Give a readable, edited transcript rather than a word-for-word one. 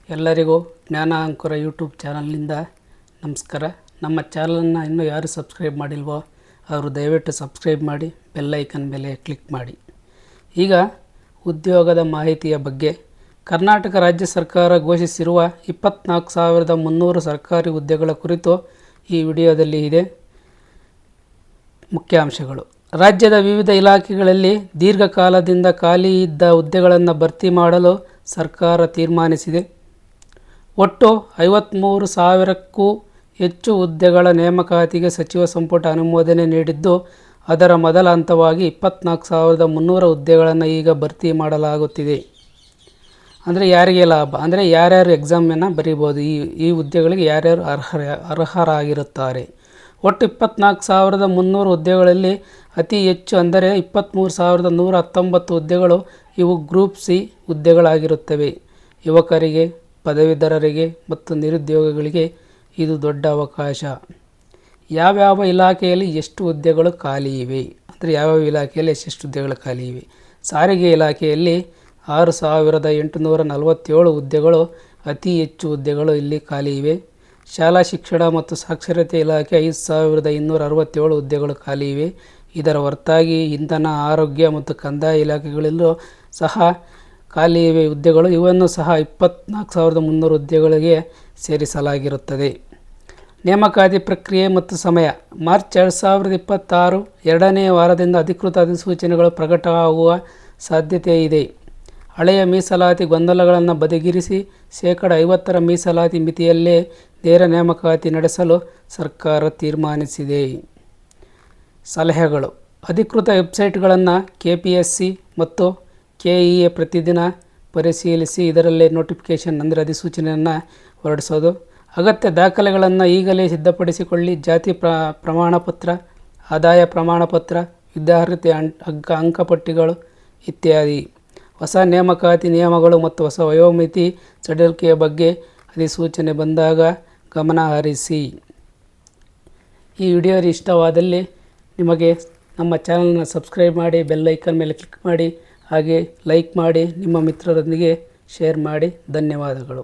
ಎಲ್ಲರಿಗೂ ಜ್ಞಾನ ಅಂಕುರ ಯೂಟ್ಯೂಬ್ ಚಾನಲ್ನಿಂದ ನಮಸ್ಕಾರ. ನಮ್ಮ ಚಾನಲನ್ನು ಇನ್ನೂ ಯಾರು ಸಬ್ಸ್ಕ್ರೈಬ್ ಮಾಡಿಲ್ವೋ ಅವರು ದಯವಿಟ್ಟು ಸಬ್ಸ್ಕ್ರೈಬ್ ಮಾಡಿ, ಬೆಲ್ ಐಕನ್ ಮೇಲೆ ಕ್ಲಿಕ್ ಮಾಡಿ. ಈಗ ಉದ್ಯೋಗದ ಮಾಹಿತಿಯ ಬಗ್ಗೆ. ಕರ್ನಾಟಕ ರಾಜ್ಯ ಸರ್ಕಾರ ಘೋಷಿಸಿರುವ 24,300 ಸರ್ಕಾರಿ ಹುದ್ದೆಗಳ ಕುರಿತು ಈ ವಿಡಿಯೋದಲ್ಲಿ ಇದೆ. ಮುಖ್ಯಾಂಶಗಳು: ರಾಜ್ಯದ ವಿವಿಧ ಇಲಾಖೆಗಳಲ್ಲಿ ದೀರ್ಘಕಾಲದಿಂದ ಖಾಲಿ ಇದ್ದ ಹುದ್ದೆಗಳನ್ನು ಭರ್ತಿ ಮಾಡಲು ಸರ್ಕಾರ ತೀರ್ಮಾನಿಸಿದೆ. ಒಟ್ಟು 53,000ಕ್ಕೂ ಹೆಚ್ಚು ಹುದ್ದೆಗಳ ನೇಮಕಾತಿಗೆ ಸಚಿವ ಸಂಪುಟ ಅನುಮೋದನೆ ನೀಡಿದ್ದು, ಅದರ ಮೊದಲ ಹಂತವಾಗಿ 24,300 ಹುದ್ದೆಗಳನ್ನು ಈಗ ಭರ್ತಿ ಮಾಡಲಾಗುತ್ತಿದೆ. ಅಂದರೆ ಯಾರಿಗೆ ಲಾಭ ಅಂದರೆ ಯಾರ್ಯಾರು ಎಕ್ಸಾಮನ್ನು ಬರೀಬೋದು, ಈ ಹುದ್ದೆಗಳಿಗೆ ಯಾರ್ಯಾರು ಅರ್ಹರಾಗಿರುತ್ತಾರೆ. ಒಟ್ಟು 24,300 ಹುದ್ದೆಗಳಲ್ಲಿ ಅತಿ ಹೆಚ್ಚು ಅಂದರೆ 23,119 ಹುದ್ದೆಗಳು ಇವು ಗ್ರೂಪ್ ಸಿ ಹುದ್ದೆಗಳಾಗಿರುತ್ತವೆ. ಯುವಕರಿಗೆ, ಪದವೀಧರರಿಗೆ ಮತ್ತು ನಿರುದ್ಯೋಗಿಗಳಿಗೆ ಇದು ದೊಡ್ಡ ಅವಕಾಶ. ಯಾವ್ಯಾವ ಇಲಾಖೆಯಲ್ಲಿ ಎಷ್ಟು ಹುದ್ದೆಗಳು ಖಾಲಿ ಇವೆ ಅಂದರೆ ಯಾವ್ಯಾವ ಇಲಾಖೆಯಲ್ಲಿ ಎಷ್ಟೆಷ್ಟು ಹುದ್ದೆಗಳು ಖಾಲಿ ಇವೆ. ಸಾರಿಗೆ ಇಲಾಖೆಯಲ್ಲಿ 6,847 ಹುದ್ದೆಗಳು, ಅತಿ ಹೆಚ್ಚು ಹುದ್ದೆಗಳು ಇಲ್ಲಿ ಖಾಲಿ ಇವೆ. ಶಾಲಾ ಶಿಕ್ಷಣ ಮತ್ತು ಸಾಕ್ಷರತೆ ಇಲಾಖೆ 5,267 ಹುದ್ದೆಗಳು ಖಾಲಿ ಇವೆ. ಇದರ ಹೊರತಾಗಿ ಇಂಧನ, ಆರೋಗ್ಯ ಮತ್ತು ಕಂದಾಯ ಇಲಾಖೆಗಳಲ್ಲೂ ಸಹ ಖಾಲಿ ಇವೆ ಹುದ್ದೆಗಳು. ಇವನ್ನು ಸಹ 24,300 ಹುದ್ದೆಗಳಿಗೆ ಸೇರಿಸಲಾಗಿರುತ್ತದೆ. ನೇಮಕಾತಿ ಪ್ರಕ್ರಿಯೆ ಮತ್ತು ಸಮಯ. ಮಾರ್ಚ್ 2026 ಎರಡನೇ ವಾರದಿಂದ ಅಧಿಕೃತ ಅಧಿಸೂಚನೆಗಳು ಪ್ರಕಟವಾಗುವ ಸಾಧ್ಯತೆ ಇದೆ. ಹಳೆಯ ಮೀಸಲಾತಿ ಗೊಂದಲಗಳನ್ನು ಬದಿಗಿರಿಸಿ 50% ಮೀಸಲಾತಿ ಮಿತಿಯಲ್ಲೇ ನೇರ ನೇಮಕಾತಿ ನಡೆಸಲು ಸರ್ಕಾರ ತೀರ್ಮಾನಿಸಿದೆ. ಸಲಹೆಗಳು: ಅಧಿಕೃತ ವೆಬ್ಸೈಟ್ಗಳನ್ನು KPSC ಮತ್ತು KEA ಪ್ರತಿದಿನ ಪರಿಶೀಲಿಸಿ ಇದರಲ್ಲೇ ನೋಟಿಫಿಕೇಷನ್ ಅಂದರೆ ಅಧಿಸೂಚನೆಯನ್ನು ಹೊರಡಿಸೋದು. ಅಗತ್ಯ ದಾಖಲೆಗಳನ್ನು ಈಗಲೇ ಸಿದ್ಧಪಡಿಸಿಕೊಳ್ಳಿ. ಜಾತಿ ಪ್ರಮಾಣಪತ್ರ, ಆದಾಯ ಪ್ರಮಾಣಪತ್ರ, ವಿದ್ಯಾರ್ಹತೆ ಅಂಕಪಟ್ಟಿಗಳು ಇತ್ಯಾದಿ. ಹೊಸ ನೇಮಕಾತಿ ನಿಯಮಗಳು ಮತ್ತು ಹೊಸ ವಯೋಮಿತಿ ಸಡಿಲಿಕೆಯ ಬಗ್ಗೆ ಅಧಿಸೂಚನೆ ಬಂದಾಗ ಗಮನ ಹರಿಸಿ. ಈ ವಿಡಿಯೋ ಇಷ್ಟವಾದಲ್ಲಿ ನಿಮಗೆ ನಮ್ಮ ಚಾನಲನ್ನು ಸಬ್ಸ್ಕ್ರೈಬ್ ಮಾಡಿ, ಬೆಲ್ ಐಕನ್ ಮೇಲೆ ಕ್ಲಿಕ್ ಮಾಡಿ, ಹಾಗೆ ಲೈಕ್ ಮಾಡಿ, ನಿಮ್ಮ ಮಿತ್ರರೊಂದಿಗೆ ಶೇರ್ ಮಾಡಿ. ಧನ್ಯವಾದಗಳು.